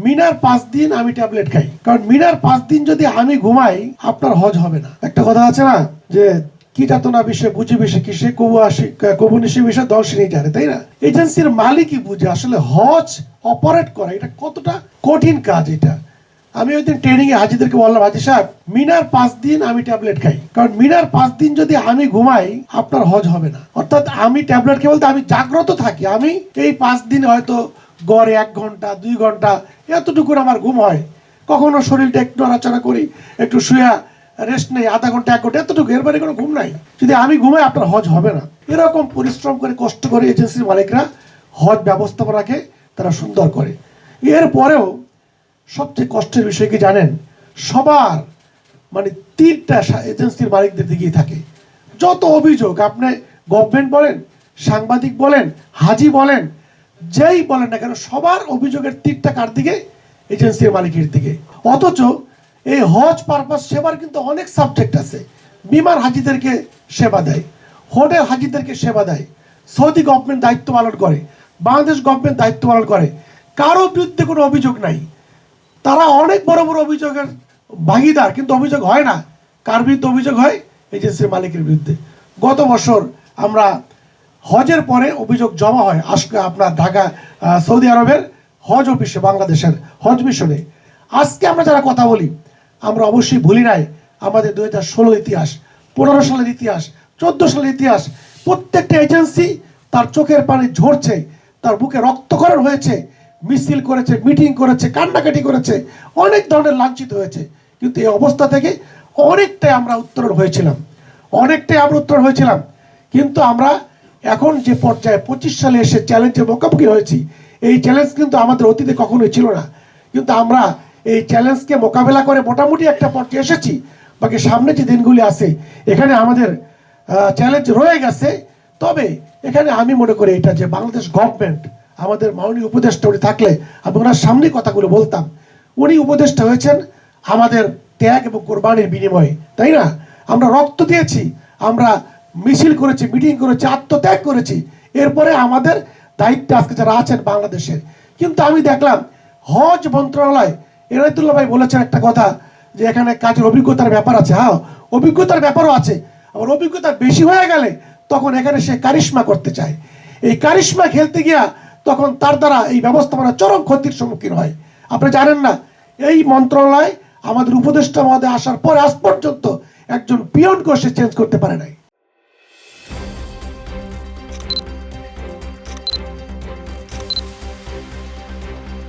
মিনার 5 দিন আমি ট্যাবলেট খাই, কারণ মিনার 5 দিন যদি আমি ঘুমাই আপনার হজ হবে না। একটা কথা আছে না যে কীটাতনা বিষে বুঝে বেশি কিসে কবু নিশে বিষে দর্শনই জানে, তাই না? এজেন্সির মালিকই বুঝে আসলে হজ অপারেট করা এটা কতটা কঠিন কাজ। এটা আমি ওই দিন ট্রেনিং এ হাজিদেরকে বললাম, হাজি সাহেব মিনার 5 দিন আমি ট্যাবলেট খাই, কারণ মিনার 5 দিন যদি আমি ঘুমাই আপনার হজ হবে না। অর্থাৎ আমি ট্যাবলেট খেয়ে বলতে আমি জাগ্রত থাকি, আমি এই 5 দিন হয়তো গড়ে 1 ঘন্টা 2 ঘন্টা এতটুকু আমার ঘুম হয়, কখনো শরীরটা একটু নড়াচড়া করি, একটু শুয়া রেস্ট নেই আধা ঘন্টা 1 ঘন্টা এতটুকু, এর বাইরে কোনো ঘুম নাই। যদি আমি ঘুমাই আপনার হজ হবে না। এরকম পরিশ্রম করে কষ্ট করে এজেন্সির মালিকরা হজ ব্যবস্থাপনা রাখে, তারা সুন্দর করে। এরপরেও সবচেয়ে কষ্টের বিষয় কি জানেন? সবার মানে তীরটা এজেন্সির মালিকদের দিকেই থাকে। যত অভিযোগ আপনি গভর্নমেন্ট বলেন, সাংবাদিক বলেন, হাজি বলেন, যেই বলেন না কেন সবার অভিযোগের তীরটা কার দিকে? এজেন্সির মালিকের দিকে। অথচ এই হজ পারপাস সেবার কিন্তু অনেক সাবজেক্ট আছে। বিমান হাজিদেরকে সেবা দেয়, হোটেল হাজিদেরকে সেবা দেয়, সৌদি গভর্নমেন্ট দায়িত্ব পালন করে, বাংলাদেশ গভর্নমেন্ট দায়িত্ব পালন করে, কারো বিরুদ্ধে কোনো অভিযোগ নাই। তারা অনেক বড় বড় অভিযোগের ভাগিদার, কিন্তু অভিযোগ হয় না। কার বিরুদ্ধে অভিযোগ হয়? এজেন্সির মালিকের বিরুদ্ধে। গত বছর আমরা হজের পরে অভিযোগ জমা হয় আজকে আপনার ঢাকা সৌদি আরবের হজ অফিসে, বাংলাদেশের হজ মিশনে। আজকে আমরা যারা কথা বলি আমরা অবশ্যই ভুলি নাই আমাদের 2016 ইতিহাস, 15 সালের ইতিহাস, 14 সালের ইতিহাস। প্রত্যেকটা এজেন্সি তার চোখের পানি ঝরছে, তার বুকে রক্তক্ষরণ হয়েছে, মিছিল করেছে, মিটিং করেছে, কান্নাকাটি করেছে, অনেক ধরনের লাঞ্ছিত হয়েছে। কিন্তু এই অবস্থা থেকে অনেকটাই আমরা উত্তরণ হয়েছিলাম। কিন্তু আমরা এখন যে পর্যায়ে 25 সালে এসে চ্যালেঞ্জের মুখোমুখি হয়েছি, এই চ্যালেঞ্জ কিন্তু আমাদের অতীতে কখনোই ছিল না। কিন্তু আমরা এই চ্যালেঞ্জকে মোকাবেলা করে মোটামুটি একটা পর্যায়ে এসেছি। বাকি সামনে যে দিনগুলি আছে এখানে আমাদের চ্যালেঞ্জ রয়ে গেছে। তবে এখানে আমি মনে করি এটা যে বাংলাদেশ গভর্নমেন্ট, আমাদের মাননীয় উপদেষ্টা উনি থাকলে আমি ওনার সামনে কথাগুলো বলতাম। উনি উপদেষ্টা হয়েছেন আমাদের ত্যাগ এবং কোরবানির বিনিময়ে, তাই না? আমরা রক্ত দিয়েছি, আমরা মিছিল করেছি, মিটিং করেছি, আত্মত্যাগ করেছি। এরপরে আমাদের দায়িত্বে আজকে যারা আছেন বাংলাদেশের। কিন্তু আমি দেখলাম হজ মন্ত্রণালয়, এনায়েতুল্লাহ ভাই বলেছেন একটা কথা যে এখানে কাজের অভিজ্ঞতার ব্যাপার আছে। হ্যাঁ, অভিজ্ঞতার ব্যাপারও আছে। আবার অভিজ্ঞতা বেশি হয়ে গেলে তখন এখানে সে কারিশমা করতে চায়। এই কারিশমা খেলতে গিয়া তখন তার দ্বারা এই ব্যবস্থাপনা চরম ক্ষতির সম্মুখীন হয়। আপনি জানেন না, এই মন্ত্রণালয় আমাদের উপদেষ্টা মহোদয় আসার পরে আজ পর্যন্ত একজন পিয়নকে সে চেঞ্জ করতে পারে নাই।